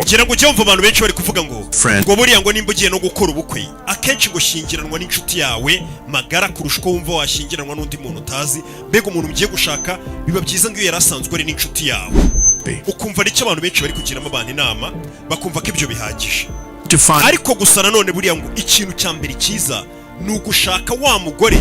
ngira ngo cyumva abantu benshi bari kuvuga ngo buriya ngo nimba ugiye no gukora ubukwe akenshi ngo shingiranwa n'inshuti yawe magara kurusha uko wumva washingiranwa n'undi muntu utazi mbega umuntu ugiye gushaka biba byiza ngo iyo yarasanzwe ari n'inshuti yawe ukumva nicyo abantu benshi bari kugiramo abantu inama bakumva ko ibyo bihagije ariko gusa nanone buriya ngo ikintu cya mbere cyiza ni ugushaka wa mugore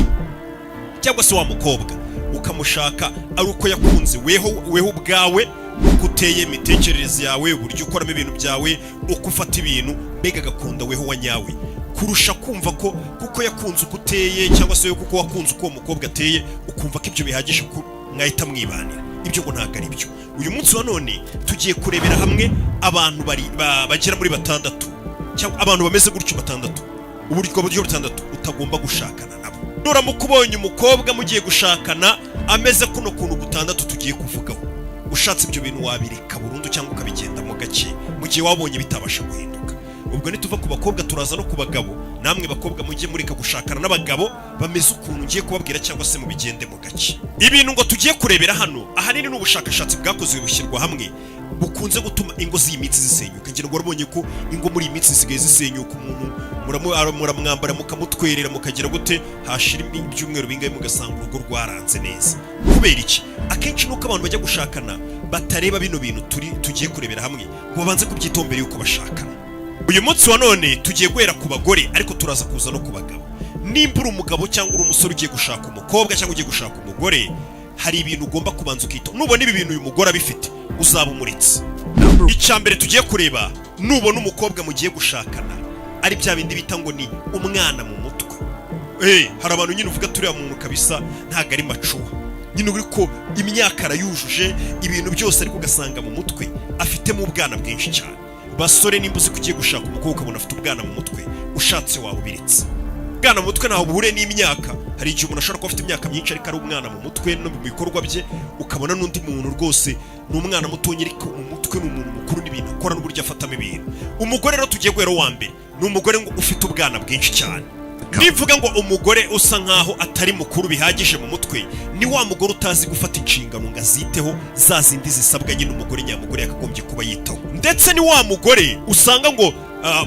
cyangwa se wa mukobwa ukamushaka ari uko yakunze weho ubwawe uko uteye imitekerereze yawe uburyo ukoramo ibintu byawe uko ufata ibintu mbega agakunda weho wa nyawe kurusha kumva ko kuko yakunze uko uteye cyangwa se kuko wakunze uko uwo mukobwa ateye ukumva ko ibyo bihagije ko mwahita mwibanira ibyo ngo ntabwo ari byo uyu munsi wa none tugiye kurebera hamwe abantu bagera muri batandatu cyangwa abantu bameze gutyo batandatu uburyo butandatu utagomba gushakana nabo nuramuka ubonye umukobwa mugiye gushakana ameze kuno kuntu gutandatu tugiye kuvugaho ushatse ibyo bintu wabireka burundu cyangwa ukabigendamo gake mu gihe wabonye bitabasha guhinduka ubwo nituva ku bakobwa turaza no ku bagabo namwe bakobwa mujye mureka gushakana n'abagabo bameze ukuntu ngiye kubabwira cyangwa se mubigende mu gake ibintu ngo tugiye kurebera hano ahanini n'ubushakashatsi bwakozwe bushyirwa hamwe bukunze gutuma ingo z'imitsi zisenyuka ngira ngo warabonye ko ingo muri iyi mitsi zisigaye zisenyuka umuntu muramwambara mukamutwerera mukagira gute hashira ibyumweru bingaye mugasanga urugo rwaranze neza kubera iki akenshi nuko abantu bajya gushakana batareba bino bintu tugiye kurebera hamwe ngo babanze kubyitombera yuko bashakana uyu munsi wa none tugiye guhera ku bagore ariko turaza kuza no ku bagabo nimba uri umugabo cyangwa uri umusore ugiye gushaka umukobwa cyangwa ugiye gushaka umugore hari ibintu ugomba kubanza ukita nubona ibi bintu uyu mugore abifite uzaba umuritse icyambere tugiye kureba nubona umukobwa mugiye gushakana ari bya bindi bita ngo ni umwana mu mutwe hari abantu nyine uvuga turiya muntu kabisa ntago ari macuwa nyine uri ko imyaka arayujuje ibintu byose ariko ugasanga mu mutwe afitemo ubwana bwinshi cyane basore nimba uzi kugiye gushaka umukobwa ukabona afite ubwana mu mutwe ushatse waba ubiritse ubwana mu mutwe ntaho buhure n'imyaka hari igihe umuntu ashobora kuba afite imyaka myinshi ariko ari umwana mu mutwe no mu bikorwa bye ukabona n'undi muntu rwose ni umwana mutonya ariko mu mutwe ni umuntu mukuru n'ibintu akora n'uburyo afatamo ibintu umugore rero tugiye guhera wa mbere ni umugore ngo ufite ubwana bwinshi cyane nivuga ngo umugore usa nkaho atari mukuru bihagije mu mutwe ni wa mugore utazi gufata inshingano ngo aziteho za zindi zisabwa nyine umugore nyamugore yakagombye kuba yitaho ndetse ni wa mugore usanga ngo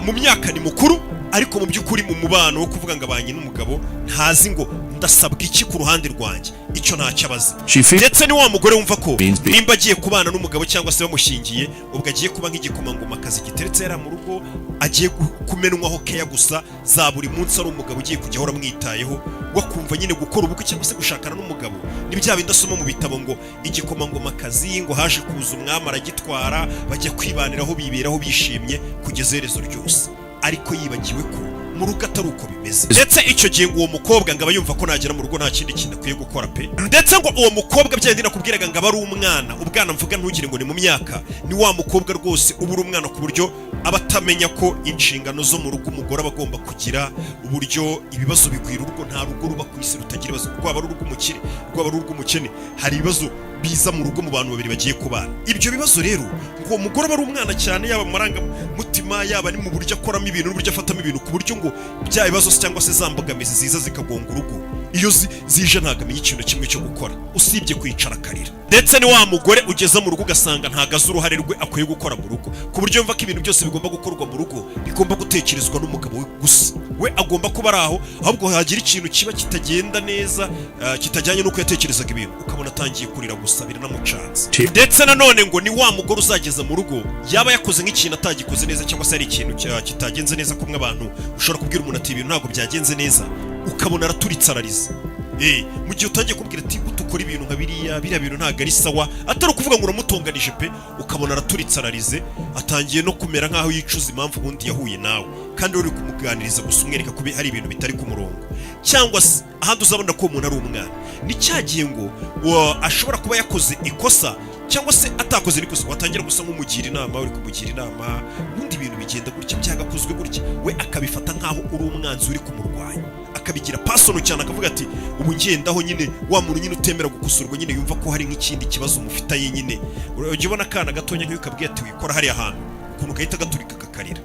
mu myaka ni mukuru ariko mu by'ukuri mu mubano wo kuvuga ngo abanye n'umugabo ntazi ngo ndasabwa iki ku ruhande rwanjye icyo ntacyo abazi ndetse ni wa mugore wumva ko nimba agiye kubana n'umugabo cyangwa se bamushingiye ubwo agiye kuba nk'igikomangoma akazi giteretse yari mu rugo agiye kumenwaho keya gusa za buri munsi ari umugabo ugiye kujya ahora amwitayeho wakumva nyine gukora ubukwe cyangwa se gushakana n'umugabo ni bya bindi asoma mu bitabo ngo igikomangoma akazi ngo haje kuza umwami aragitwara bajya kwibaniraho biberaho bishimye kugeza iherezo ryose ariko yibagiwe ko mu rugo atari uko bimeze ndetse icyo gihe ngo uwo mukobwa ngo aba yumva ko nagera mu rugo nta kindi kintu akwiye gukora pe ndetse ngo uwo mukobwa byandi nakubwiraga ngo aba ari umwana ubwana mvuga ntugire ngo ni mu myaka ni wa mukobwa rwose uba uri umwana ku buryo aba atamenya ko inshingano zo mu rugo umugore aba agomba kugira uburyo ibibazo bigwira urugo nta rugo ruba ku isi rutagira ibibazo rwaba ari urw'umukire rwaba ari urw'umukene hari ibibazo biza mu rugo mu bantu babiri bagiye kubana ibyo bibazo rero ngo uwo mugore aba ari umwana cyane yaba mu marangamutima yaba ni mu buryo akoramo ibintu n'uburyo afatamo ibintu ku buryo ngo bya bibazo cyangwa se za mbogamizi ziza zikagonga urugo iyo zije ntago amenya ikintu kimwe cyo gukora usibye kwicara akarira ndetse ni wa mugore ugeza mu rugo ugasanga ntago azi uruhare rwe akwiye gukora mu rugo ku buryo yumva ko ibintu byose bigomba gukorwa mu rugo bigomba gutekerezwa n'umugabo we gusa we agomba kuba ari aho ahubwo hagira ikintu kiba kitagenda neza kitajyanye n'uko yatekerezaga ibintu ukabona atangiye kurira gusa biranamucanze ndetse nanone ngo ni wa mugore uzageza mu rugo yaba yakoze nk'ikintu atagikoze neza cyangwa se ari ikintu kitagenze neza kumwe abantu ushobora kubwira umuntu ati ibintu ntabwo byagenze neza ukabona araturitse ararize mu gihe utangiye kubwira ati utukora ibintu nka biriya bintu ntabwo ari sawa atari ukuvuga ngo uramutonganije pe ukabona araturitse ararize atangiye no kumera nk'aho yicuza impamvu ubundi yahuye nawe kandi uri kumuganiriza gusa umwereka ko hari ibintu bitari ku murongo cyangwa se ahandi uzabona ko umuntu ari umwana ni cyagiye ngo ashobora kuba yakoze ikosa cyangwa se atakoze nikosa watangira gusa nk'umugira inama uri kumugira inama ubundi ibintu bigenda gutya byagakozwe gutya we akabifata nk'aho uri umwanzi uri kumurwanya akabigira pasono cyane akavuga ati ubu ngendaho nyine wa muntu nyine utemera gukosorwa nyine yumva ko hari nk'ikindi kibazo mufitaye nyine ujye ubona akana gatonya nk'iyo ukabwiye ati wikora hariya hantu ukuntu gahita gaturika kakarira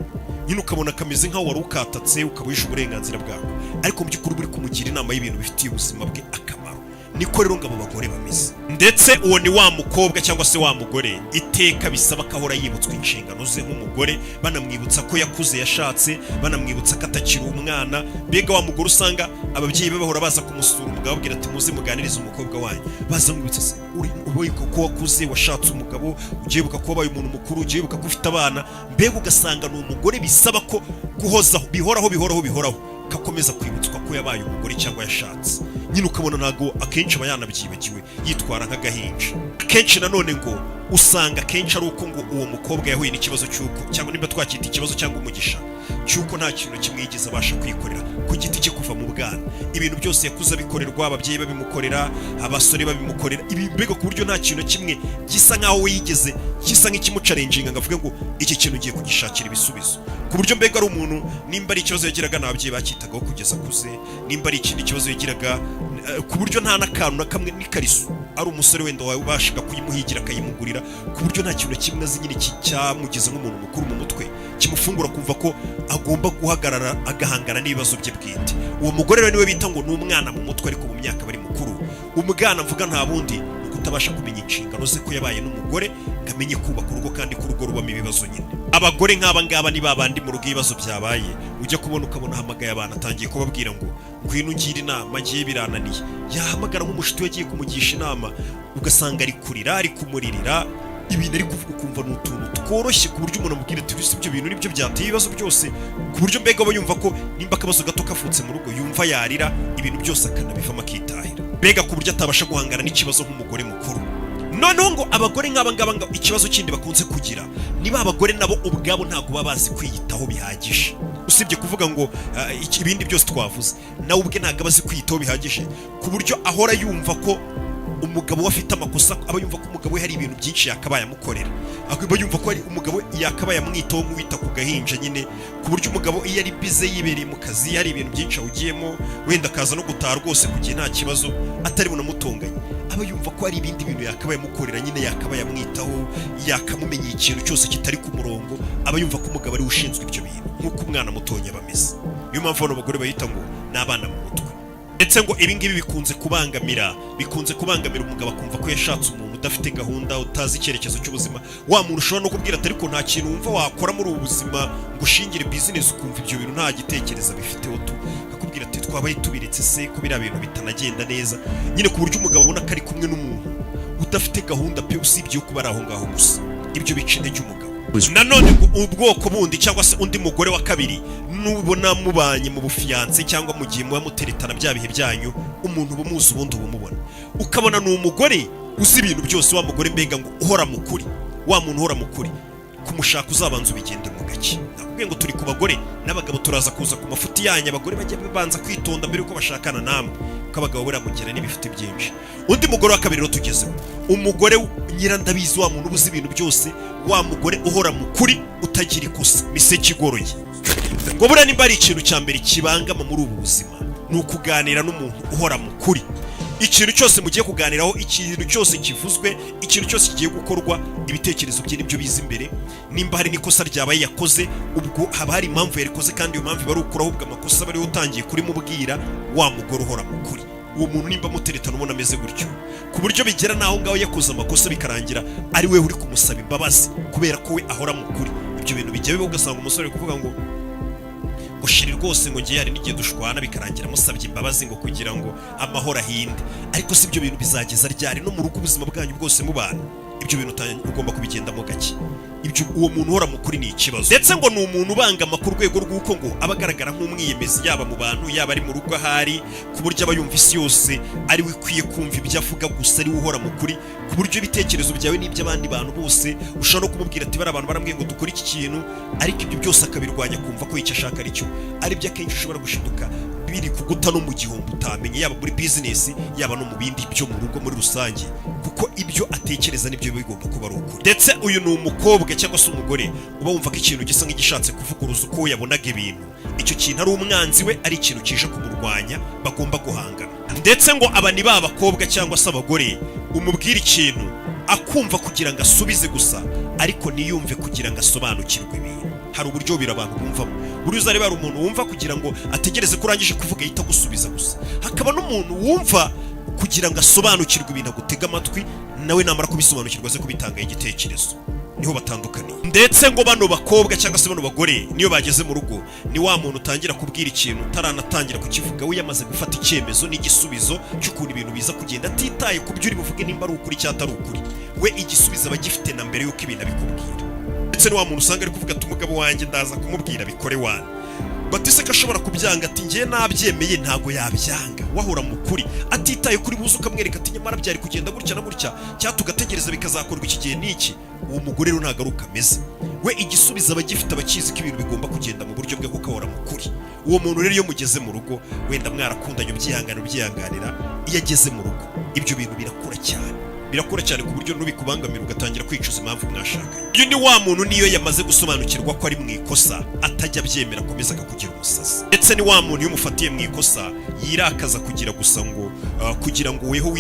nyine ukabona kameze nk'aho wari ukatatse ukaba wishe uburenganzira bwawe ariko mu by'ukuri uri kumugira inama y'ibintu bifitiye ubuzima bwe akamaro niko rero ngo abo bagore bameze. Ndetse uwo ni wa mukobwa cyangwa se wa mugore iteka bisaba ko ahora yibutswa inshingano ze nk'umugore, banamwibutsa ko yakuze yashatse, banamwibutsa ko atakiri umwana. Mbega wa mugore usanga ababyeyi be bahora baza kumusura umugabo abwira ati muze muganirize umukobwa wanyu, baza mwibutsa se wibuka ko wakuze washatse umugabo, ugiye buka ko wabaye umuntu mukuru, ugiye buka ko ufite abana. Mbega ugasanga ni umugore bisaba ko guhozaho bihoraho kakomeza kwibutswa ko yabaye umugore cyangwa yashatse. Nyine ukabona ntago akenshi aba yanabyibagiwe, yitwara nk'agahinja. Akenshi nanone ngo usanga akenshi ari uko ngo uwo mukobwa yahuye n'ikibazo cy'uko, cyangwa niba twacyita ikibazo cyangwa umugisha cy'uko nta kintu kimwe yigeze abasha kwikorera ku giti cye kuva mu bwana. Ibintu byose yakuze abikorerwa, ababyeyi babimukorera, abasore babimukorera, ibi mbega ku buryo nta kintu kimwe gisa nkaho we yigeze gisa nk'ikimucarenjinga ngo avuge ngo iki kintu ugiye kugishakira ibisubizo. Ku buryo mbega ari umuntu nimba ari ikibazo yagiraga n'ababyeyi bakitagaho kugeza akuze, nimba ari ikindi kibazo yagiraga, ku buryo nta n'akantu na kamwe n'ikariso ari umusore wenda wabashaga kuyimuhigira akayimugurira, ku buryo nta kintu kimwe azi nyine cyamugeza nk'umuntu mukuru mu mutwe kimufungura kumva ko agomba guhagarara agahangana n'ibibazo bye bwite. Uwo mugore rero niwe bita ngo ni umwana mu mutwe ariko mu myaka bari mukuru. Umwana mvuga nta bundi kutabasha kumenya inshingano ze ko yabaye n'umugore, ngamenye kubaka urugo kandi ku rugo rubamo ibibazo nyine. Abagore nk'aba ngaba ni babandi mu rugo ibibazo byabaye ujya kubona ukabona hamagaye abantu atangiye kubabwira ngo ngwino ngire inama ngiye birananiye. Yahamagara nk'umushiti we agiye kumugisha inama ugasanga ari kurira, ari kumuririra, ibintu ari kuvuga ukumva ni utuntu tworoshye ku buryo umuntu amubwira ati ibyo bintu nibyo byateye ibibazo byose, ku buryo mbega aba yumva ko nimba akabazo gato kavutse mu rugo yumva yarira ibintu byose akanabivamo akitahira, mbega ku buryo atabasha guhangana n'ikibazo nk'umugore mukuru. Noneho ngo abagore nk'aba ngaba ngo ikibazo kindi bakunze kugira niba abagore nabo ubwabo ntabwo baba bazi kwiyitaho bihagije. Usibye kuvuga ngo ibindi byose twavuze, nawe ubwe ntabwo aba azi kwiyitaho bihagije ku buryo ahora yumva ko umugabo we afite amakosa, aba yumva ko umugabo we hari ibintu byinshi yakabaye amukorera, aba yumva ko ari umugabo yakabaye amwitaho nk'uwita ku gahinja nyine, ku buryo umugabo iyo ari bize yibereye mu kazi hari ibintu byinshi awugiyemo, wenda akaza no gutaha rwose kugiye nta kibazo atari bunamutonganye, aba yumva ko hari ibindi bintu yakabaye amukorera nyine, yakabaye amwitaho, yakamumenyeye ikintu cyose kitari ku murongo, aba yumva ko umugabo ari ushinzwe ibyo bintu nk'uko umwana mutonya bameze. Niyo mpamvu bano bagore bayita ngo ni abana mu mutwe. Ndetse ngo ibi ngibi bikunze kubangamira umugabo akumva ko yashatse umuntu udafite gahunda, utazi icyerekezo cy'ubuzima. Wa muntu ushobora no kubwira ati ariko nta kintu wumva wakora muri ubu buzima ngo ushingire business, ukumva ibyo bintu nta gitekereza bifiteho tu, akakubwira ati twabaye tubiretse se ko biriya bintu bitanagenda neza, nyine ku buryo umugabo abona ko ari kumwe n'umuntu udafite gahunda pe, usibye kuba ari aho ngaho gusa. Ibyo bica intege umugabo. Nanone ubwoko bundi cyangwa se undi mugore wa kabiri, nubona mubanye mu bufiyanse cyangwa mu gihe muba muteretana bya bihe byanyu, umuntu bumuzi ubundi ubumubona ukabona ni umugore uzi ibintu byose, wa mugore mbega ngo uhora mu kuri, wa muntu uhora mu kuri, kumushaka uzabanza ubigende mu gake. Nakubwiye ngo turi ku bagore n'abagabo turaza kuza ku mafuti yanyu. Abagore bajya babanza kwitonda mbere yuko bashakana namwe, ko abagabo baramugira n'ibifite byinshi. Undi mugore wa kabiri rero tugezeho, umugore nyirandabizi, wa muntu ubuze ibintu byose, wa mugore uhora mu kuri utagira ikosa, miseke igoroye. Ngo buriya nimba ari ikintu cya mbere kibangama muri ubu buzima ni ukuganira n'umuntu uhora mu kuri. Ikintu cyose mugiye kuganiraho, ikintu cyose kivuzwe, ikintu cyose kigiye gukorwa, ibitekerezo bye nibyo biza imbere. Nimba hari n'ikosa ryabaye yakoze, ubwo haba hari impamvu yarikoze, kandi iyo mpamvu bari ukuraho ubwo amakosa bari utangiye kuri mubwira. Wa mugore uhora mu kuri, uwo muntu nimba muteretana ubona ameze gutyo, ku buryo bigera naho ngaho yakoze amakosa bikarangira ari we uri kumusaba imbabazi kubera ko we ahora mu kuri. Ibyo bintu bijya biba, ugasanga umusore ari kuvuga ngo ushiri rwose ngo ngiye hari n'igihe dushwana bikarangira musabye imbabazi ngo kugira ngo amahoro ahinde. Ariko si ibyo bintu bizageza ryari no mu rugo ubuzima bwanyu bwose mubana? Ibyo bintu ugomba kubigendamo gake. Ibyo uwo muntu uhora mu kuri ni ikibazo. Ndetse ngo ni umuntu ubangama ku rwego rw'uko ngo abagaragara nk'umwiyemezi, yaba mu bantu yaba ari mu rugo ahari, ku buryo aba yumva isi yose ari we ikwiye kumva ibyo avuga gusa, ari we uhora mu kuri, ku buryo ibitekerezo byawe n'iby'abandi bantu bose ushobora no kumubwira ati bari abantu barambwiye ngo dukore iki kintu, ariko ibyo byose akabirwanya kumva ko icyo ashaka ari cyo. Ari byo akenshi ushobora gushiduka biri kuguta no mu gihombo utamenye, yaba muri business yaba no mu bindi byo mu rugo muri rusange, kuko ibyo atekereza nibyo bigomba kuba ari ukuri. Ndetse uyu ni umukobwa cyangwa se umugore uba wumva ko ikintu gisa nk'igishatse kuvuguruza uko yabonaga ibintu, icyo kintu ari umwanzi we, ari ikintu kije kumurwanya, bagomba guhangana. Ndetse ngo aba ni ba bakobwa cyangwa se abagore umubwira ikintu akumva kugira ngo asubize gusa, ariko niyumve kugira ngo asobanukirwe ibintu. Hari uburyo bira abantu bumvamo, buri uzareba ari umuntu wumva kugira ngo ategereze ko urangije kuvuga yita gusubiza gusa, hakaba n'umuntu wumva kugira ngo asobanukirwe ibintu agutega amatwi, nawe namara kubisobanukirwa aze kubitangaho igitekerezo. Niho batandukaniye. Ndetse ngo bano bakobwa cyangwa se bano bagore niyo bageze mu rugo, ni wa muntu utangira kubwira ikintu utaranatangira kukivuga, we yamaze gufata icyemezo n'igisubizo cy'ukuntu ibintu biza kugenda, atitaye ku byo uri buvuge nimba ari ukuri cyangwa atari ukuri. We igisubizo aba gifite na mbere y'uko ibintu abikubwira. Ndetse ni wa muntu usanga ari kuvuga ati umugabo wanjye ndaza kumubwira bikore wana. Batise ko ashobora kubyanga ati ngiye nabyemeye, ntago yabyanga, wahora mu kuri, atitaye kuri buze ukamwereka ati nyamara byari kugenda gutya na gutya, cyangwa tugategereza bikazakorwa iki gihe n'iki. Uwo mugore rero ntago ari ukameze. We igisubizo aba gifite, abakizi ko ibintu bigomba kugenda mu buryo bwe kuko ahora mu kuri. Uwo muntu rero iyo mugeze mu rugo, wenda mwarakundanye byihanganira, iyo ageze mu rugo ibyo bintu birakura cyane ku buryo nubikubangamira ugatangira kwicuza impamvu mwashakanye. Uyu ni wa muntu niyo yamaze gusobanukirwa ko ari mu ikosa, atajya abyemera, akomeza akakugira umusazi. Ndetse ni wa muntu iyo umufatiye mu ikosa yirakaza kugira gusa ngo kugira ngo weho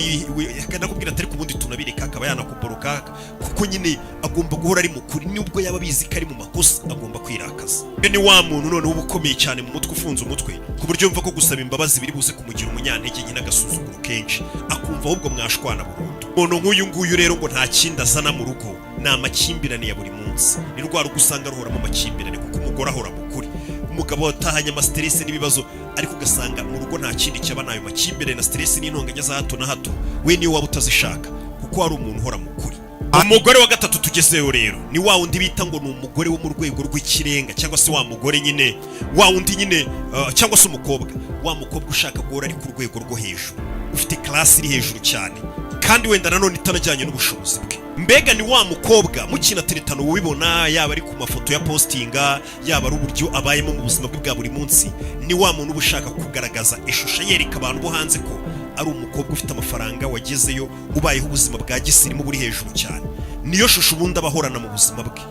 akanakubwira atari kubundi tunabireka, akaba yanakuboroka, kuko nyine agomba guhora ari mukuri, nubwo yaba abizi ko ari mu makosa agomba kwirakaza. Uyu ni wa muntu noneho uba ukomeye cyane mu mutwe, ufunze umutwe ku buryo yumva ko gusaba imbabazi biri buze kumugira umunyantege nyine, agasuzuguro kenshi, akumva ahubwo mwashwana burundu. Umuntu nk'uyu nguyu rero ngo nta kindi azana mu rugo, ni amakimbirane ya buri munsi. Ni rwa rugo usanga ruhora mu makimbirane kuko umugore ahora mu kuri, umugabo atahanye amastress n'ibibazo, ariko ugasanga mu rugo nta kindi cyaba nayo makimbirane na stress n'intonganya za hato na hato. We niyo waba utazishaka kuko hari umuntu uhora mu kuri. Umugore wa gatatu tugezeho rero ni wa wundi bita ngo ni umugore wo mu rwego rw'ikirenga, cyangwa se wa mugore nyine, wa wundi nyine cyangwa se umukobwa, wa mukobwa ushaka guhora ari ku rwego rwo hejuru, ufite class iri hejuru cyane, kandi wenda nanone itanajyanye n'ubushobozi bwe. Mbega ni wa mukobwa mukina teretano ubibona, yaba ari ku mafoto ya postinga, yaba ari uburyo abayemo mu buzima bwe bwa buri munsi. Ni wa muntu uba ushaka kugaragaza ishusho, yereka abantu bo hanze ko ari umukobwa ufite amafaranga, wagezeyo, ubayeho ubuzima bwa gisirimu buri hejuru cyane. Niyo shusho ubundi abahorana mu buzima bwe.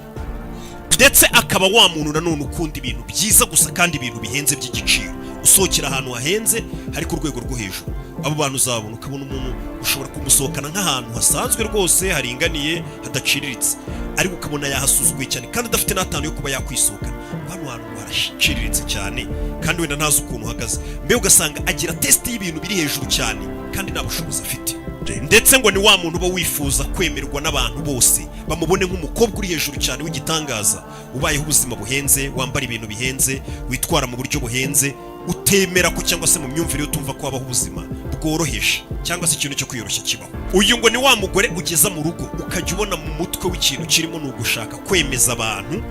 Ndetse akaba wa muntu nanone ukunda ibintu byiza gusa kandi ibintu bihenze by'igiciro, usohokera ahantu hahenze hari ku rwego rwo hejuru. Abo bantu uzabona, ukabona umuntu ushobora kumusohokana nk'ahantu hasanzwe rwose, haringaniye, hadaciriritse, ariko ukabona yahasuzuguye cyane kandi adafite n'atanu yo kuba yakwisohokana. Hano hantu haraciriritse cyane kandi wenda ntazi ukuntu uhagaze, mbe ugasanga agira test y'ibintu biri hejuru cyane kandi nta bushobozi afite. Ndetse ngo ni wa muntu uba wifuza kwemerwa n'abantu bose, bamubone nk'umukobwa uri hejuru cyane w'igitangaza, ubayeho ubuzima buhenze, wambara ibintu bihenze, witwara mu buryo buhenze, utemera ko cyangwa se mu myumvire utumva ko habaho ubuzima bworoheje cyangwa se ikintu cyo kwiyoroshya kibaho. Uyu ngo ni wa mugore ugeza mu rugo ukajya ubona mu mutwe w'ikintu kirimo ni ugushaka kwemeza abantu,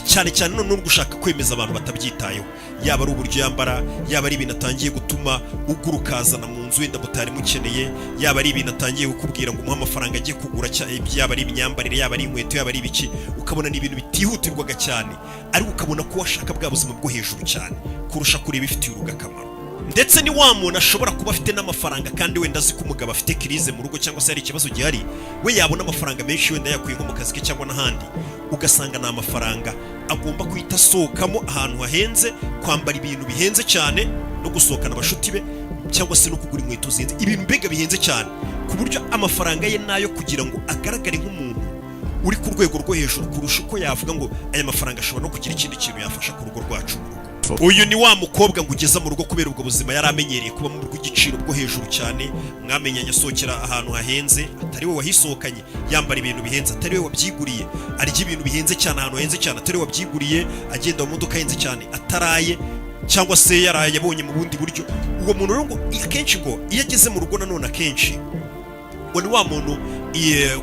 cyane cyane none gushaka kwemeza abantu batabyitayeho, yaba ari uburyo yambara, yaba ari ibintu atangiye gutuma ugurukazana mu nzu wenda mutari mukeneye, yaba ari ibintu atangiye kukubwira ngo umuhe amafaranga agiye kugura, yaba ari imyambarire, yaba ari inkweto, yaba ari ibiki, ukabona ni ibintu bitihutirwaga cyane, ariko ukabona ko washaka bwa buzima bwo hejuru cyane kurusha kureba ifitiye urugo akamaro. Ndetse ni wa muntu ashobora kuba afite n'amafaranga kandi wenda azi ko umugabo afite crise mu rugo cyangwa se hari ikibazo gihari, we yabona amafaranga menshi wenda yakuye nko mu kazi ke cyangwa n'ahandi, ugasanga ni amafaranga agomba kwita asohokamo ahantu hahenze, kwambara ibintu bihenze cyane, no gusohokana abashuti be, cyangwa se no kugura inkweto zihenze, ibintu mbega bihenze cyane, ku buryo amafaranga ye nayo kugira ngo agaragare nk'umuntu uri ku rwego rwo hejuru kurusha uko yavuga ngo aya mafaranga ashobora no kugira ikindi kintu yafasha ku rugo rwacu. Uyu ni wa mukobwa ngo ugeza mu rugo kubera ubwo buzima yari amenyereye kuba mu rw'igiciro bwo hejuru cyane, mwamenyanye asohokera ahantu hahenze, atari we wahisohokanye, yambara ibintu bihenze, atari we wabyiguriye, arya ibintu bihenze cyane ahantu hahenze cyane, atari we wabyiguriye, agenda mu modoka henze cyane, ataraye cyangwa se yaraye yabonye mu bundi buryo. Uwo muntu rero ngo akenshi ngo iyo ageze mu rugo nanone akenshi ngo ni wa muntu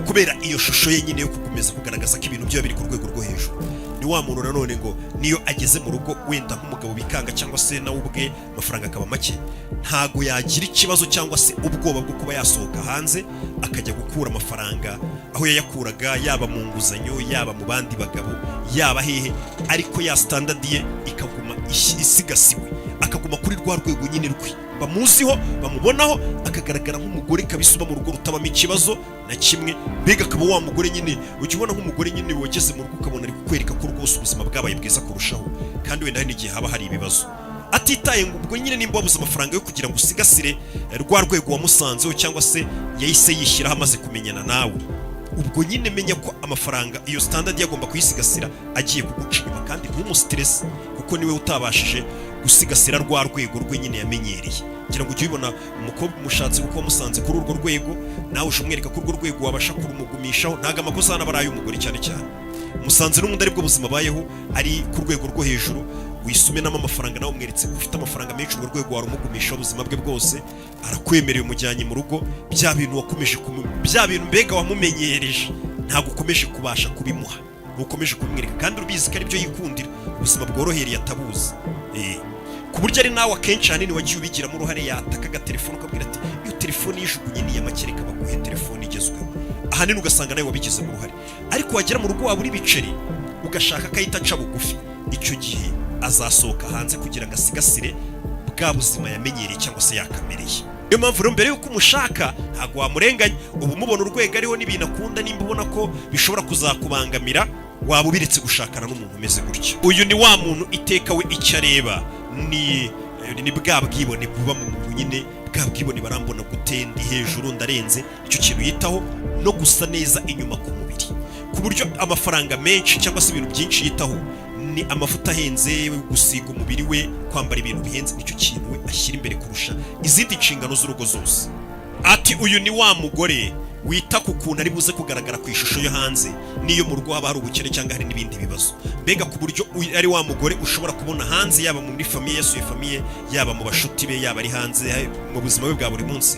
kubera iyo shusho ye nyine yo gukomeza kugaragaza ko ibintu byo biri ku rwego rwo hejuru, ni wa muntu nanone ngo niyo ageze mu rugo wenda nk'umugabo bikanga cyangwa se nawe ubwe amafaranga akaba make, ntago yagira ikibazo cyangwa se ubwoba bwo kuba yasohoka hanze akajya gukura amafaranga aho yayakuraga, yaba mu nguzanyo, yaba mu bandi bagabo, yaba hehe, ariko ya standard ye ikaguma isigasiwe, akaguma kuri rwa rwego nyine rwe bamuziho, bamubonaho, akagaragara nk'umugore kabisa uba mu rugo rutabamo ikibazo na kimwe. Mbega akaba wa mugore nyine ujya ubona nk'umugore nyine wageze mu rugo ukabona ari kukwereka ko rwose ubuzima bwabaye bwiza kurushaho, kandi wenda hari n'igihe haba hari ibibazo, atitaye ngo ubwo nyine nimba wabuze amafaranga yo kugira ngo usigasire rwa rwego wamusanzeho cyangwa se yahise yishyiraho amaze kumenyana nawe, ubwo nyine menya ko amafaranga iyo standard yagomba kuyisigasira agiye kuguca inyuma, kandi ntumustress kuko niwe utabashije gusigasira rwa rwego rwe nyine yamenyereye. Kugira ngo ujye ubibona umukobwa umushatse kuko wamusanze kuri urwo rwego, nawe ushumwereka ko urwo rwego wabasha kurumugumishaho, ntago amakosa hano baraye umugore cyane cyane. Musanze n'umuntu ari bwo buzima bayeho ari ku rwego rwo hejuru, wisume namo amafaranga nawe umweretse ufite amafaranga menshi urwo rwego warumugumisha ubuzima bwe bwose, arakwemereye umujyanye mu rugo, bya bintu wakomeje bya bintu mbega wamumenyereje ntago ukomeje kubasha kubimuha, ukomeje kumwereka kandi ubizi ko ari byo yikundira, ubuzima bworohereye atabuzi. Ku buryo ari nawe akenshi hanini wagiye ubigiramo uruhare, yataka agatelefone ukabwira ati iyo telefone yijugunye ni iy'amakere, kabaguhe telefone igezweho, ahanini ugasanga nawe wabigizemo uruhare. Ariko wagera mu rugo waba uri biceri ugashaka akahita aca bugufi, icyo gihe azasohoka hanze kugira ngo asigasire bwa buzima yamenyereye cyangwa se yakamereye. Niyo mpamvu rero mbere yuko umushaka ntabwo wamurenganya, ubu mubona urwego ariho n'ibintu akunda, nimba ubona ko bishobora kuzakubangamira waba ubiretse gushakana n'umuntu umeze gutyo. Uyu ni wa muntu iteka we icyo areba ni bwa bwibone buba mu muntu nyine, bwa bwibone barambona gute, ndi hejuru ndarenze, icyo kintu yitaho no gusa neza inyuma ku mubiri, ku buryo amafaranga menshi cyangwa se ibintu byinshi yitaho ni amavuta ahenze, gusiga umubiri we, kwambara ibintu bihenze, nicyo kintu we ashyira imbere kurusha izindi nshingano z'urugo zose. Ati uyu ni wa mugore wita ku kuntu ari buze kugaragara ku ishusho yo hanze, niyo mu rugo haba hari ubukene cyangwa hari n'ibindi bibazo, mbega ku buryo ari wa mugore ushobora kubona hanze, yaba muri famiye yasuye famiye, yaba mu bashuti be, yaba ari hanze mu buzima bwe bwa buri munsi.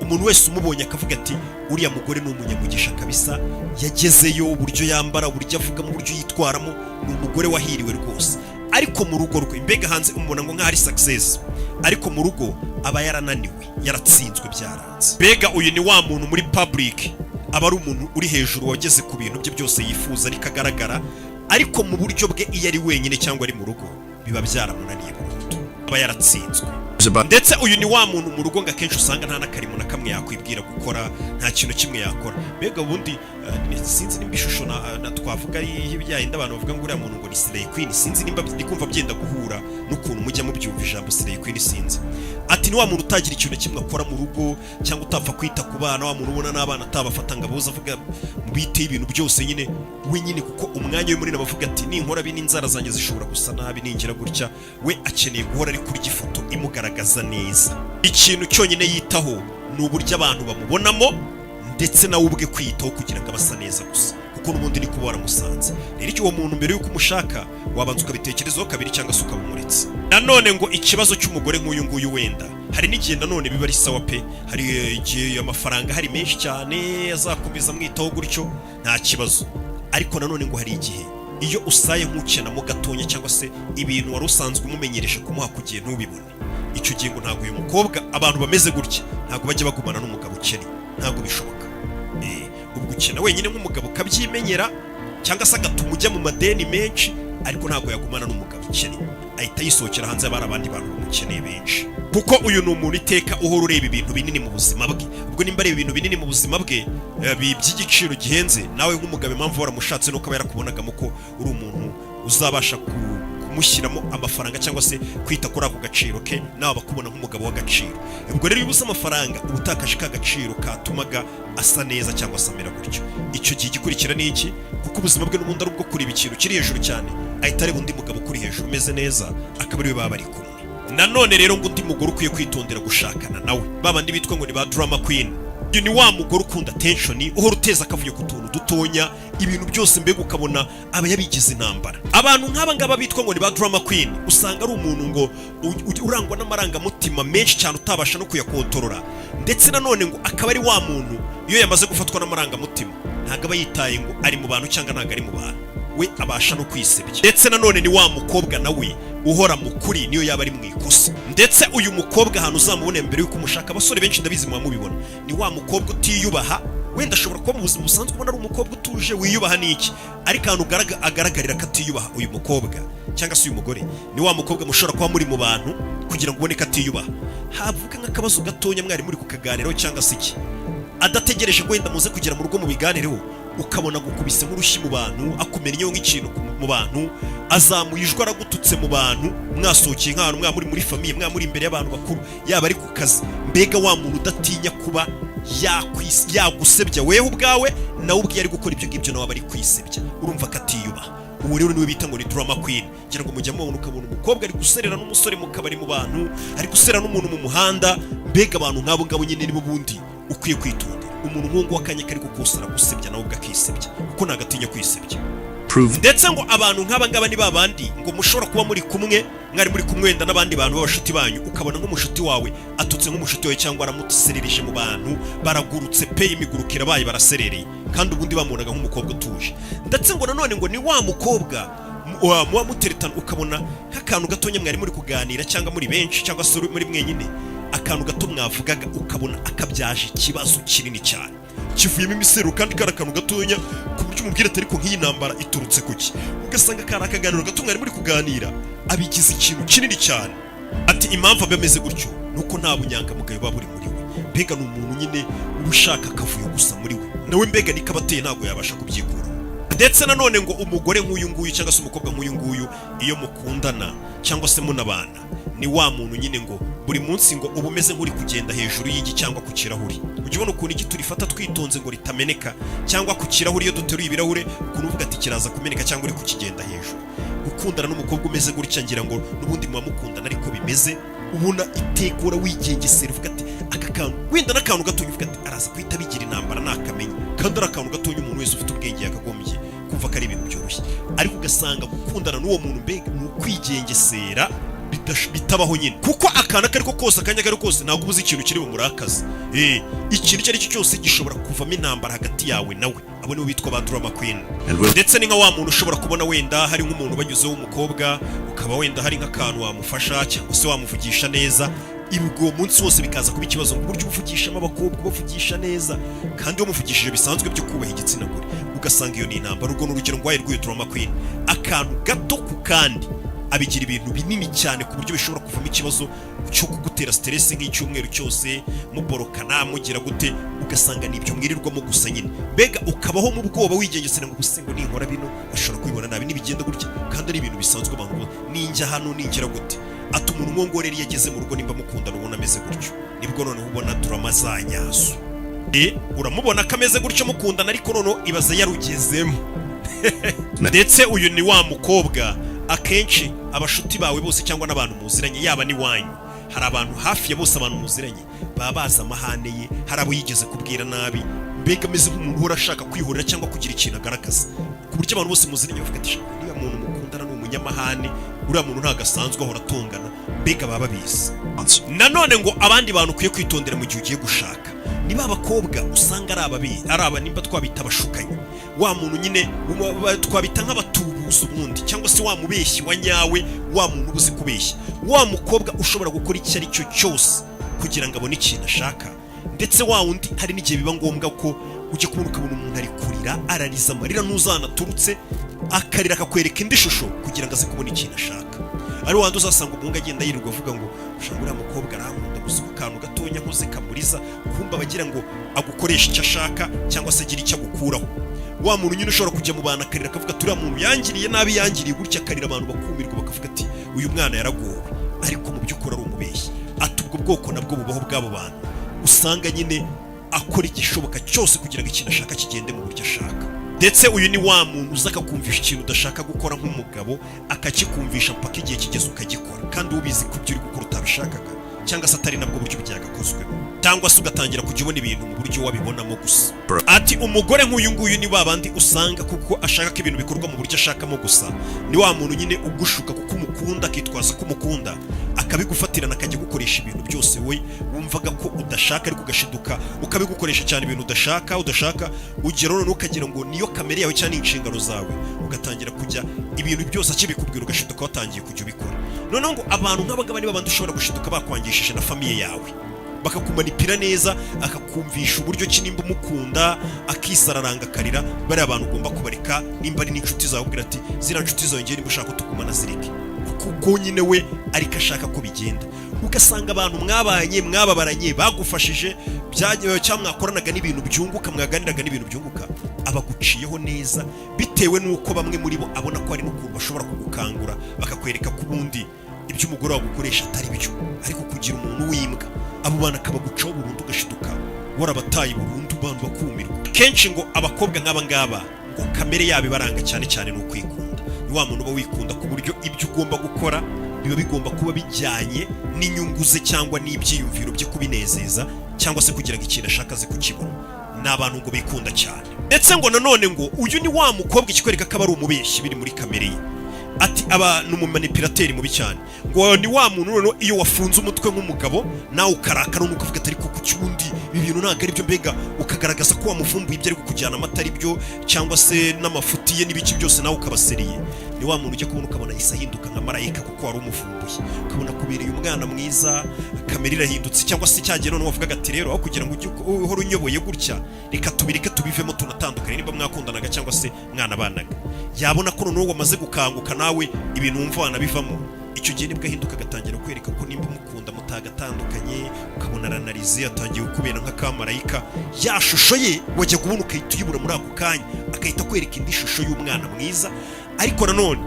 Umuntu wese umubonye akavuga ati uriya mugore ni umunyamugisha kabisa, yagezeyo, uburyo yambara, uburyo avuga, mu buryo yitwaramo, ni umugore wahiriwe rwose. Ariko mu rugo rwe mbega hanze umubona ngo nk'ahari success, ariko mu rugo aba yarananiwe, yaratsinzwe, byaranze. Mbega uyu ni wa muntu muri public aba ari umuntu uri hejuru, wageze ku bintu bye byose yifuza ariko agaragara, ariko mu buryo bwe iyo ari wenyine cyangwa ari mu rugo biba byaramunaniye burundu, aba yaratsinzwe. Ndetse uyu ni wa muntu mu rugo ngo akenshi usanga nta n'akarimo na kamwe yakwibwira gukora, nta kintu kimwe yakora. Mbega ubundi sinzi nimba ishusho twavuga y'ibijyanye n'abantu bavuga ngo uriya muntu ngo ni Slay Queen, sinzi nimba ndi kumva byenda guhura n'ukuntu mujya mubyumva ijambo Slay Queen, sinzi. Ati ni wa muntu utagira ikintu kimwe akora mu rugo, cyangwa utapfa kwita ku bana, wa muntu ubona n'abana atabafata ngo aboze, avuga bite ibintu byose nyine we nyine, kuko umwanya we munini abavuga ati ninkora bi n'inzara zanjye zishobora gusa nabi ningira gutya. We akeneye guhora ari kurya ifoto imugaragaza neza. Ikintu cyonyine yitaho ni uburyo abantu bamubonamo, ndetse nawe ubwe kwiyitaho kugira ngo abasa neza gusa, kuko n'ubundi ni kuba waramusanze. Rero icyo uwo muntu mbere yuko umushaka wabanza ukabitekerezaho kabiri cyangwa se ukabumuretse. Nanone ngo ikibazo cy'umugore nk'uyu nguyu wenda hari n'igihe nanone biba ari sawa pe, hari igihe amafaranga hari menshi cyane azakomeza mwitaho gutyo nta kibazo, ariko nanone ngo hari igihe iyo usaye nk'ukenamo gatonya cyangwa se ibintu wari usanzwe umumenyereje kumuha ku gihe ntubibone, icyo gihe ngo ntabwo uyu mukobwa, abantu bameze gutya ntabwo bajya bagumana n'umugabo ukennye, ntabwo bishoboka. Ubwo ukena wenyine nk'umugabo ukabyimenyera, cyangwa se agatuma ujya mu madeni menshi, ariko ntabwo yagumana n'umugabo ukennye, ahita yisohokera hanze y'abari abandi bantu bamukeneye benshi, kuko uyu ni umuntu iteka uhora ureba ibintu binini mu buzima bwe. Ubwo nimba areba ibintu binini mu buzima bwe by'igiciro gihenze, nawe nk'umugabo impamvu waramushatse nuko aba yarakubonagamo ko uri umuntu uzabasha kumushyiramo amafaranga cyangwa se kwita kuri ako gaciro ke, nawe bakubona nk'umugabo w'agaciro. Ubwo rero iyo ubuze amafaranga uba utakaje ka gaciro katumaga asa neza cyangwa se amera gutyo. Icyo gihe gikurikira ni iki? Kuko ubuzima bwe n'ubundi ari ubwo kureba ikintu kiri hejuru cyane, ahita areba undi mugabo kuri hejuru umeze neza, akaba ariwe baba bari kumwe. Nanone rero ngo undi mugore ukwiye kwitondera gushakana nawe, babandi bitwa ngo ni ba drama queen. Uyu ni wa mugore ukunda tension, uhora uteza akavuyo ku tuntu dutonya, ibintu byose mbega ukabona aba yabigize intambara. Abantu nk'aba ngaba bitwa ngo ni ba drama queen usanga ari umuntu ngo urangwa n'amarangamutima menshi cyane utabasha no kuyakontorora, ndetse nanone ngo akaba ari wa muntu iyo yamaze gufatwa n'amarangamutima ntabwo aba yitaye ngo ari mu bantu cyangwa ntabwo ari mu bantu, we abasha no kwisebya. Ndetse nanone ni wa mukobwa nawe uhora mukuri niyo yaba ari mu ikosa. Ndetse uyu mukobwa ahantu uzamubone mbere yuko umushaka, abasore benshi ndabizi mubibona, ni wa mukobwa utiyubaha. Wenda ashobora kuba mu buzima busanzwe ubona ari umukobwa utuje wiyubaha n'iki, ariko ahantu agaragarira ko atiyubaha uyu mukobwa cyangwa se uyu mugore, ni wa mukobwa mushobora kuba muri mu bantu kugira ngo ubone ko atiyubaha, havuga nk'akabazo gatonya mwari muri kukaganiraho cyangwa se iki, adategereje ngo wenda muze kugera mu rugo mu biganireho, ukabona gukubise nk'urushyi mu bantu, akumenyeho nk'ikintu mu bantu, azamuye ijwi aragututse mu bantu, mwasohokeye nk'ahantu, muri famiye, muri imbere y'abantu bakuru, yaba ari ku kazi. Mbega wa muntu udatinya kuba yagusebya wewe ubwawe, nawe ubwiye ari gukora ibyo ngibyo nawe aba ari kwisebya, urumva ko atiyubaha. uwo rero niwe bita ngo ni drama queen. Ngira ngo mujya mubona ukabona umukobwa ari guserera n'umusore mu kabari mu bantu, ari guserera n'umuntu mu muhanda, mbega abantu nk'abo ngabo nyine nibo bundi ukwiye kwitondera. Umuntu nk'uwo wakanye kari gukosara gusebya nawe ubwakisebya, kuko nagatinya kwisebya. Ndetse ngo abantu nk'aba ngaba ni babandi ngo mushobora kuba muri kumwe, mwari muri kumwenda n'abandi bantu b'abashuti banyu, ukabona nk'umushuti wawe atutse nk'umushuti wawe cyangwa aramuserereje mu bantu, baragurutse pe imigurukira baye baraserereye, kandi ubundi bamubonaga nk'umukobwa utuje. Ndetse ngo nanone ngo ni wa mukobwa muba muteretana, ukabona nk'akantu gatonya mwari muri kuganira cyangwa muri benshi cyangwa se muri mwenyine, akantu gato mwavugaga ukabona akabyaje ikibazo kinini cyane kivuyemo imiseruro, kandi kari akantu gatonya ku buryo umubwira ati ariko nk'iyi ntambara iturutse kuki, ugasanga kari akaganiro gato mwari muri kuganira abigize ikintu kinini cyane. Ati impamvu abameze gutyo nuko nta bunyangamugayo buba buri muri we, mbega ni umuntu nyine uba ushaka akavuyo gusa muri we, nawe mbega niko abateye ntabwo yabasha kubyikura. Ndetse nanone ngo umugore nk'uyu nguyu cyangwa se umukobwa nk'uyu nguyu, iyo mukundana cyangwa se munabana, ni wa muntu nyine ngo buri munsi ngo uba umeze nk'uri kugenda hejuru y'igi cyangwa ku kirahuri. Ujya ubona ukuntu igi turifata twitonze ngo ritameneka, cyangwa ku kirahuri iyo duteruye ibirahure ukuntu uvuga ati kiraza kumeneka cyangwa uri kukigenda hejuru. Gukundana n'umukobwa umeze gutya, ngira ngo n'ubundi muba mukundana ariko bimeze, ubona itegura wigengesera, uvuga ati aka kantu wenda n'akantu gatonya, uvuga ati araza kwita bigira intambara nakamenya, kandi ari akantu gatonya umuntu wese ufite ubwenge yakagombye kumva ko ari ibintu byoroshye. Ariko ugasanga gukundana n'uwo muntu mbega ni ukwigengesera bitabaho nyine, kuko akana kariko kose akanya kariko kose ntabwo ubuze ikintu kiri bumurakaza. Ikintu icyo ari cyo cyose gishobora kuvamo intambara hagati yawe nawe. Abo nibo bitwa ba drama queen. Ndetse ni nka wa muntu ushobora kubona wenda hari nk'umuntu banyuzeho w'umukobwa, ukaba wenda hari nk'akantu wamufasha cyangwa se wamuvugisha neza, ibwo munsi wose bikaza kuba ikibazo mu buryo uvugishamo abakobwa bavugisha neza, kandi wamuvugishije bisanzwe byo kubaha igitsina gore, ugasanga iyo ni intambara. Urwo ni urugero rwayo rw'iyo drama queen. Akantu gato ku kandi abigira ibintu binini cyane ku buryo bishobora kuvamo ikibazo cyo kugutera stress nk'icyumweru cyose, muborokana mugira gute, ugasanga nibyo mwirirwamo gusa nyine, mbega ukabaho mu bwoba wigengesera ngo gusengo ninkora bino ashobora kwibona nabi nibigenda gutya, kandi ari ibintu bisanzwe abantu ninjya hano ningira gute. Ati umuntu mwongoreri yageze mu rugo nimba mukundana ubona ameze gutyo, nibwo noneho ubona drama zanyazo. Uramubona kameze gutyo mukundana, ariko noneho ibaza yarugezemo. Ndetse uyu ni wa mukobwa akenshi abashuti bawe bose cyangwa n'abantu muziranye, yaba ni wanyu, hari abantu hafi ya bose abantu muziranye baba bazi amahane ye, hari abo yigeze kubwira nabi, mbega ameze nk'umuntu uhora ashaka kwihorera cyangwa kugira ikintu agaragaza, ku buryo abantu bose muziranye bavuga ati uriya muntu mukundana ni umunyamahane, uriya muntu ntabwo asanzwe ahora atongana, mbega baba babizi. Nanone ngo abandi bantu ukwiye kwitondera mu gihe ugiye gushaka, niba abakobwa usanga ari aba nimba twabita abashukanye, wa muntu nyine twabita nk'abatubuzi ubundi, cyangwa se wa mubeshyi wa nyawe, wa muntu ubuzi kubeshya, wa mukobwa ushobora gukora icyo ari cyo cyose kugira ngo abone ikintu ashaka. Ndetse wa wundi hari n'igihe biba ngombwa ko ujye kubona ukabona umuntu ari kurira, arariza amarira ntuzanaturutse, akarira akakwereka indi shusho kugira ngo aze kubona ikintu ashaka. Ari wandi uzasanga umuhungu agenda yirirwa avuga ngo ushobora uriya mukobwa arankunda, gusa akantu gatonya nkoze kamuriza, kumva bagira ngo agukoresha icyo ashaka cyangwa se agira icyo agukuraho. Wa muntu nyine ushobora kujya mu bantu akarira akavuga ati uriya muntu yangiriye nabi, yangiriye gutya, akarira abantu bakumirwa bakavuga ati uyu mwana yaragowe, ariko mu by'ukuri ari umubeshyi. Ati ubwo bwoko nabwo bubaho bw'abo bantu usanga nyine akora igishoboka cyose kugira ngo ikintu ashaka kigende mu buryo ashaka. Ndetse uyu ni wa muntu uza akakumvisha ikintu udashaka gukora nk'umugabo, akakikumvisha mpaka igihe kigeze ukagikora, kandi ubizi ko ibyo uri gukora utabishakaga cyangwa se atari nabwo buryo byagakozwemo, cyangwa se ugatangira kujya ubona ibintu mu buryo wabibonamo gusa. Ati umugore nk'uyu nguyu ni babandi usanga kuko ashaka ko ibintu bikorwa mu buryo ashakamo gusa, ni wa muntu nyine ugushuka kuko umukunda, akitwaza ko umukunda, akabigufatirana akajya gukoresha ibintu byose we wumvaga ko udashaka, ariko ugashiduka ukabigukoresha cyane ibintu udashaka ugera none ukagira ngo niyo kamere yawe cyane inshingano zawe, ugatangira kujya ibintu byose akibikubwira ugashiduka watangiye kujya ubikora. Noneho ngo abantu nk'abangaba ni babandi ushobora gushiduka bakwangishije na famiye yawe, bakakumanipira neza, akakumvisha uburyo ki nimba umukunda akisararanga akarira, bari abantu ugomba kubareka, nimba ari n'inshuti zawe ubwira ati zira nshuti zawe ngiye nimba ushaka tugumana zireke, kuko nyine we ariko ashaka ko bigenda. Ugasanga abantu mwababaranye bagufashije, cyangwa mwakoranaga n'ibintu byunguka, mwaganiraga n'ibintu byunguka, abaguciyeho neza bitewe n'uko bamwe muri bo abona ko ari n'ukuntu bashobora kugukangura, bakakwereka ko ubundi ibyo umugore wawe gukoresha atari byo, ariko kugira umuntu w'imbwa abo bana akabagucaho burundu ugashiduka warabataye burundu bantu bakumirwa. Kenshi ngo abakobwa nk'aba ngaba ngo kamere yabo ibaranga cyane cyane no kwikunda. Ni wa muntu uba wikunda ku buryo ibyo ugomba gukora biba bigomba kuba bijyanye n'inyungu ze cyangwa n'ibyiyumviro byo kubinezeza cyangwa se kugira ngo ikintu ashaka ze kukibona. Ni abantu ngo bikunda cyane. Ndetse ngo nanone ngo uyu ni wa mukobwa ikikwereka ko aba ari umubeshyi biri muri kamere ye. Ati aba n'umumanipulateri mubi cyane. Ngo ni wa muntu noneho iyo wafunze umutwe nk'umugabo nawe ukarakara nuko uvuga atari ko kucyundi ibi bintu ntago ari byo, mbega ukagaragaza ko wamuvumbuye ibyo ari kujyana amatari byo cyangwa se n'amafuti ye n'ibiki byose nawe ukabaseriye. Ni wa muntu ujya kubona ukabona isa hinduka nka marayika kuko wari umuvumbuye, ukabona kubereye umwana mwiza, kamere irahindutse. Cyangwa se cyagiye noneho wavugaga ati rero aho kugira ngo uhore unyoboye gutya reka tubireke tubivemo tunatandukanye niba mwakundanaga cyangwa se mwanabanaga. Yabona ko noneho wamaze gukanguka nawe ibintu wumva wanabivamo, icyo gihe nibwo ahinduka agatangira kwereka ko nimba mukunda mutagatandukanye, ukabona aranalize atangiye kubera nk'akamarayika. Ya shusho ye wajya kubona ukahita uyibura muri ako kanya, akahita kwereka indi shusho y'umwana mwiza. Ariko nanone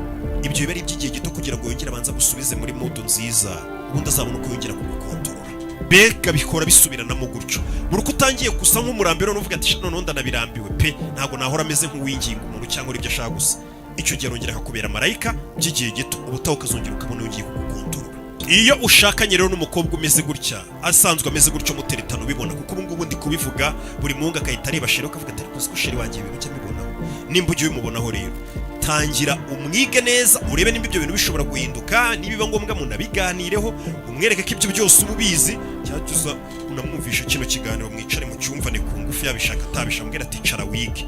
ibyo biba ari iby'igihe gito kugira ngo yongere abanza gusubize muri modo nziza, ubundi azabona uko yongera kugukontorora. Bega bikora bisubiranamo gutyo. Buri uko utangiye gusa nk'umurambiro n'uvuga ati noneho ndanabirambiwe pe, ntabwo nahora ameze nk'uwinginga umuntu cyangwa ibyo ashaka gusa. Icyo gihe arongera akakubera marayika by'igihe gito, ubutaha ukazongera ukabona yongeye kugukontorora. Iyo ushakanye rero n'umukobwa umeze gutya, asanzwe ameze gutyo muteretano ubibona, kuko ubu ngubu ndi kubivuga buri mungu akahita areba sheri akavuga ati ariko ko sheri wanjye ibintu cyane bibonaho. Nimba ugiye umubonaho rero tangira umwige neza, urebe nimba ibyo bintu bishobora guhinduka, nibiba ngombwa munabiganireho, umwereke ko ibyo byose ububizi, cyatuza unamwumvisha kino kiganiro mwicare mu cyumvane ku ngufu, yabishaka atabisha mbwira ati cara wige,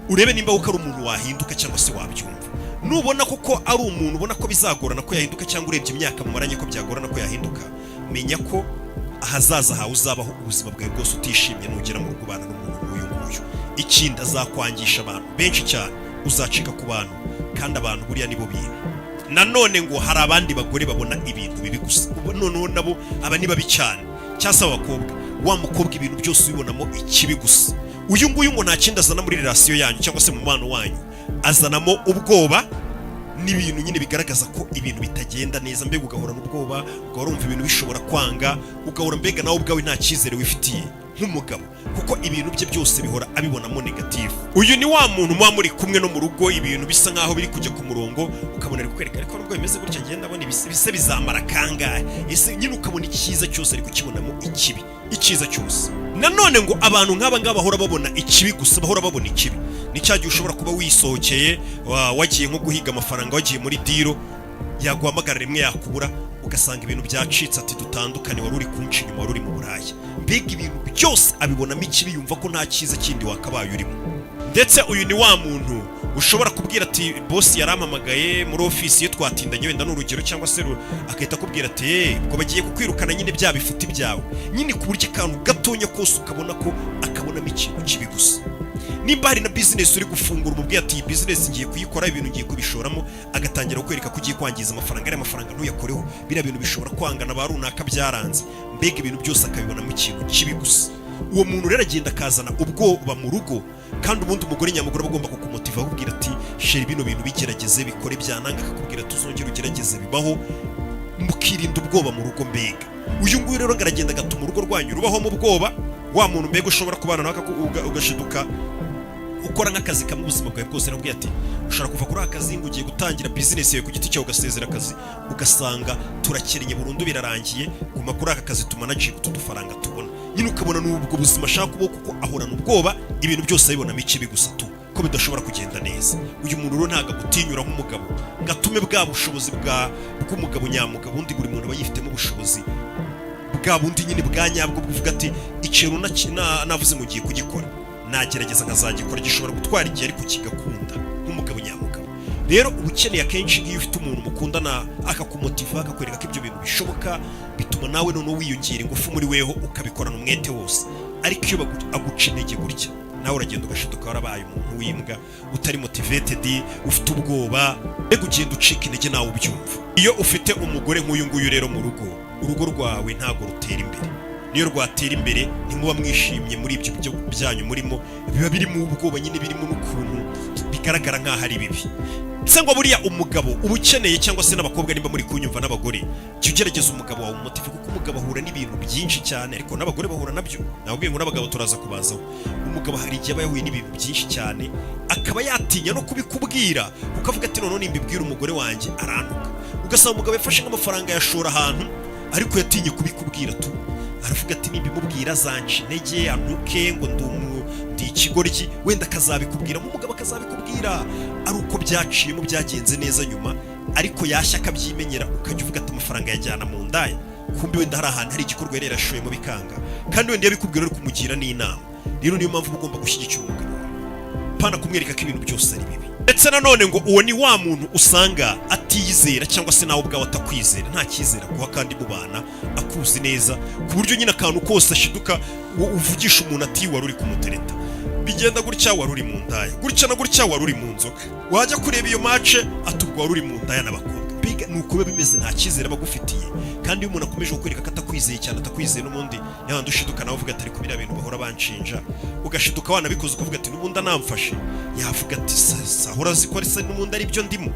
urebe nimba uko ari umuntu wahinduka cyangwa se wabyumva. Nubona koko ari umuntu ubona ko bizagorana ko yahinduka, cyangwa urebye imyaka mumaranye ko byagorana ko yahinduka, menya ko ahazaza hawe uzabaho ubuzima bwawe bwose utishimye nugera mu rugo ubana n'umuntu nk'uyu nguyu. Ikindi azakwangisha abantu benshi cyane, uzacika ku bantu, kandi abantu buriya nibo bibi. Nanone ngo hari abandi bagore babona ibintu bibi gusa, noneho nabo aba ni babi cyane. Cyase abakobwa, wa mukobwa ibintu byose ubibonamo ikibi gusa. Uyu nguyu ngo nta kindi azana muri relation yanyu cyangwa se mu mubano wanyu, azanamo ubwoba n'ibintu nyine bigaragaza ko ibintu bitagenda neza, mbega ugahorana ubwoba, ugahora wumva ibintu bishobora kwanga, ugahora mbega nawe ubwawe nta cyizere wifitiye nk'umugabo, kuko ibintu bye byose bihora abibonamo negative. Uyu ni wa muntu muba muri kumwe no mu rugo, ibintu bisa nkaho biri kujya ku murongo, ukabona ari kukwereka ariko nubwo bimeze gutya ngenda abona ibise bizamara kangahe, ese nyine ukabona icyiza cyose ari kukibonamo ikibi, icyiza cyose. Nanone ngo abantu nk'aba ngaba bahora babona ikibi gusa, bahora babona ikibi. Ni cyagiye ushobora kuba wisohokeye, wagiye nko guhiga amafaranga, wagiye muri diro, yaguhamagara rimwe yakubura, ugasanga ibintu byacitse, ati dutandukane, wari uri kunca inyuma, wari uri mu Buraya. Mbega ibintu byose abibonamo ikibi, yumva ko nta cyiza kindi wakabaye urimo. Ndetse uyu ni wa muntu ushobora kubwira ati boss yarampamagaye muri office ye twatindanye wenda n'urugero, cyangwa se akahita akubwira ati ubwo bagiye kukwirukana nyine bya bifuti byawe, nyine ku buryo akantu gatonya kose ukabona ko akabonamo ikintu kibi gusa. Nimba hari na business uri gufungura, umubwiye ati business ngiye kuyikora, ibintu ngiye kubishoramo, agatangira kukwereka ko ugiye kwangiza amafaranga, ari amafaranga ntuyakoreho, biriya bintu bishobora kwangana ba runaka byaranze, mbega ibintu byose akabibonamo ikintu kibi gusa. Uwo muntu rero agenda akazana ubwoba mu rugo, kandi ubundi umugore nyamugore aba agomba kukumotiva akubwira ati sheri bino bintu bigerageze bikore, byananga akakubwira tuzongera ugerageze bibaho, mukirinda ubwoba mu rugo. Mbega uyu nguyu rero aragenda agatuma urugo rwanyu rubaho mu bwoba. Wa muntu mbega ushobora kubana nawe ugashiduka ukora nk'akazi kamwe ubuzima bwawe bwose, arabwira ati ushobora kuva kuri akazi ngo ugiye gutangira business yawe ku giti cyawe, ugasezera akazi ugasanga turakerenye burundu birarangiye, guma kuri aka kazi tumanage utu dufaranga tubona. Nyine ukabona n'ubwo buzima ashaka kubaho, kuko ahorana ubwoba, ibintu byose abibonamo ikibi gusa tu, ko bidashobora kugenda neza. Uyu muntu rero ntago agutinyura nk'umugabo ngo atume bwa bushobozi bw'umugabo nyamugabo, undi buri muntu aba yifitemo ubushobozi bwa bundi nyine bwa nyabwo, buvuga ati ikintu navuze ngo ugiye kugikora, nagerageza nkazagikora, gishobora gutwara igihe ariko kigakunda nk'umugabo nyamugabo. Rero uba ukeneye akenshi iyo ufite umuntu mukundana akakumotiva, akakwereka ko ibyo bintu bishoboka, bituma nawe noneho wiyongera ingufu muri weho, ukabikorana umwete wose. Ariko iyo aguca intege gutya, nawe uragenda ugashiduka warabaye umuntu w'imbwa, utari motivated, ufite ubwoba, mbega ugenda ucika intege nawe ubyumva. Iyo ufite umugore nk'uyu nguyu rero mu rugo, urugo rwawe ntago rutera imbere. Niyo rwatera imbere ntimuba mwishimye muri ibyo byanyu murimo, biba birimo ubwoba nyine, birimo n'ukuntu bigaragara nk'aho ari bibi. Se ngo buriya umugabo uba ukeneye cyangwa se n'abakobwa nimba muri kunyumva n'abagore jya ugerageza umugabo wawe umumotive kuko umugabo ahura n'ibintu byinshi cyane ariko n'abagore bahura nabyo. Nabwiye ngo n'abagabo turaza kubazaho. Umugabo hari igihe aba yahuye n'ibintu byinshi cyane akaba yatinya no kubikubwira kuko avuga ati none nimbibwira umugore wanjye arantuka. Ugasanga umugabo yafashe nk'amafaranga yashora ahantu ariko yatinye kubikubwira tu. Aravuga ati nimbimubwira zanci intege antuke ngo ndi ikigoryi wenda akazabikubwira nk'umugabo akazabikubwira ari uko byaciyemo byagenze neza nyuma ariko yashya akabyimenyera ukajya uvuga ati amafaranga yajyana mu ndaya kumbi wenda hari ahantu hari igikorwa yari yarashoyemo bikanga kandi wenda yabikubwira ari kumugira n'inama. Rero niyo mpamvu ugomba gushyigikira umugabo pana kumwereka ko ibintu byose ari bibi. Ndetse nanone ngo uwo ni wa muntu usanga atiyizera cyangwa se nawe ubwawe atakwizera nta cyizera kuba kandi mubana akuzi neza ku buryo nyine akantu kose ashiduka uvugisha umuntu ati wari uri kumutereta bigenda gutya wari uri mu ndaya gutya na gutya wari uri mu nzoga wajya kureba iyo match atubwo wari uri mu ndaya n'abakobwa biga nuko biba bimeze nta cyizere bagufitiye. Kandi iyo umuntu akomeje kukwereka ko atakwizeye cyane atakwizeye n'ubundi n'abandi ushiduka nawe uvuga ati ariko biriya bintu bahora banshinja ugashiduka wanabikoze ukavuga ati n'ubundi anamfashe yavuga ati sahora ziko ari se n'ubundi ari byo ndimo.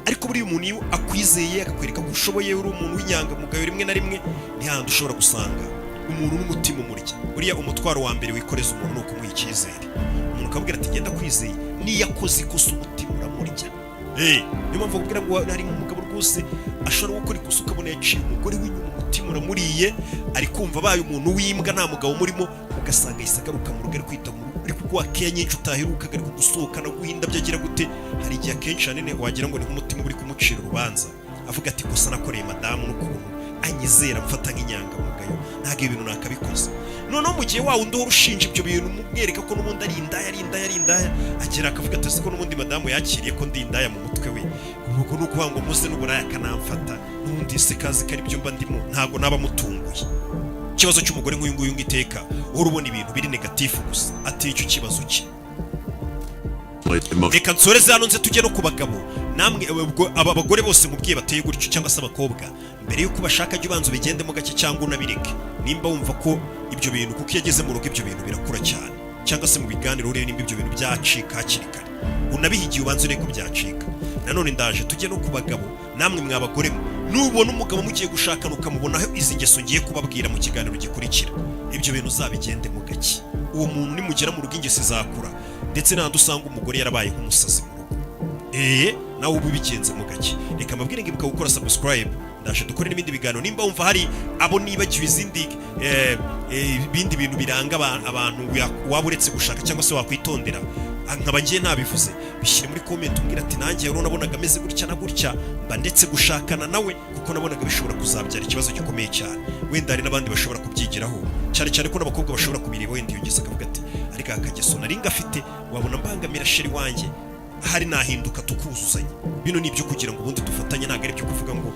Ariko buri umuntu iyo akwizeye akakwereka ko ushoboye uri umuntu w'inyangamugayo rimwe na rimwe n'ahandi ushobora gusanga umuntu n'umutima umurya. Buriya umutwaro wa mbere wikoreza umuntu no kumuha icyizere. Umuntu akabwira ati genda kwizeye niyakoze ikosa umutima uramurya. Niyo mpamvu akubwira ngo hari umugabo rwose ashobora gukora ikosa ukabona yaciye umugore w'inyuma umutima uramuriye ari kumva abaye umuntu w'imbwa nta mugabo murimo ugasanga yahise agaruka mu rugo ari kwita mu rugo ariko kuko akeye nyinshi utaherukaga ari kugusohoka no guhinda byagira gute. Hari igihe akenshi hanene wagira ngo ni nk'umutima uri kumucira urubanza avuga ati kosa nakoreye madamu n'ukuntu anyizera mfata nk'inyangamugayo ntabwo ibintu nakabikoze. Noneho mu gihe wawe ndoro ushinja ibyo bintu mumwereka ko n'ubundi ari indaya agera akavuga ati se ko n'ubundi madamu yakiriye ko ndi indaya mu mutwe we ubwo nuko ngo muze n'uburaya kanamfata n'ubundi se kazi kari byo mba ndimo ntabwo naba mutunguye. Ikibazo cy'umugore nk'uyu nguyu ngiteka uhora ubona ibintu biri negatifu gusa ati icyo kibazo cye. Reka nsoreze hano nze tujye no ku bagabo namwe aba bagore bose mubwiye bateye gutyo cyangwa se abakobwa mbere yuko bashaka jya ubanza ubigendemo gake cyangwa unabireke nimba wumva ko ibyo bintu kuko yageze mu rugo ibyo bintu birakura cyane cyangwa se mu biganiro urebe nimba ibyo bintu byacika hakiri kare unabihigiye ubanza urebe ko byacika. Nanone ndaje tujye no ku bagabo namwe mwabagore nubona umugabo mugiye gushakana ukamubonaho izi ngeso ngiye kubabwira mu kiganiro gikurikira ibyo bintu uzabigende mu gake. Uwo muntu nimugera mu rugo ingese zakura ndetse n'ahandi usanga umugore yarabaye nk'umusazi mu rugo nawe ubu bigenze mu gake. Reka mbabwire ngo ibuka gukora subscribe ndaje dukore n'ibindi biganiro nimba wumva hari abo nibagiwe izindi ibindi bintu biranga abantu waba uretse gushaka cyangwa se wakwitondera nkaba ngiye ntabivuze bishyire muri comment umbwira ati nanjye rero nabonaga ameze gutya na gutya mba ndetse gushakana nawe kuko nabonaga bishobora kuzabyara ikibazo gikomeye cyane. Wenda hari n'abandi bashobora kubyigiraho cyane cyane ko n'abakobwa bashobora kubireba wenda iyo ngeze akavuga ati ariko akageso nari ngafite wabona mbangamira sheri wanjye hari nahinduka tukuzuzanya. Bino ni ibyo kugira ngo ubundi dufatanye ntabwo ari byo kuvuga ngo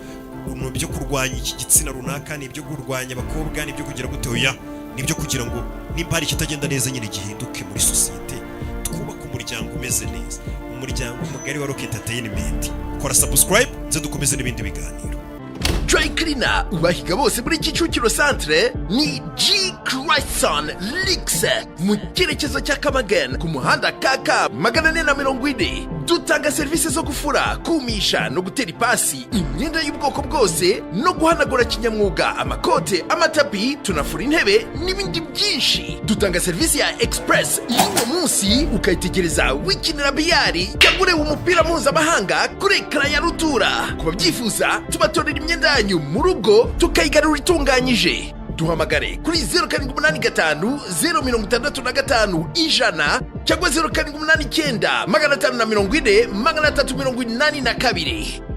uno byo kurwanya iki gitsina runaka ni ibyo kurwanya abakobwa ni ibyo kugira gute oya ni ibyo kugira ngo nimba hari kitagenda neza nyine gihinduke muri societe twubaka umuryango umeze neza umuryango mugari wa Rocket Entertainment. Kora subscribe nze dukomeze n'ibindi biganiro. Dry Cleaner ubahiga bose muri Kicukiro Centre ni G Chrysson Lix mu cyerekezo cya Kamagana ku muhanda KK 440. Dutanga serivisi zo gufura kumisha no gutera ipasi imyenda y'ubwoko bwose no guhanagura kinyamwuga amakote amatapi tunafura intebe n'ibindi byinshi. Dutanga serivisi ya express y'uwo munsi ukayitegereza wikinira biyari kagure umupira mpuzamahanga kuri ekara ya rutura. Kuba byifuza tubatorera imyenda yanyu mu rugo tukayigarura itunganyije. Duhamagare kuri 0785 065 100 cyangwa 0789 540 382.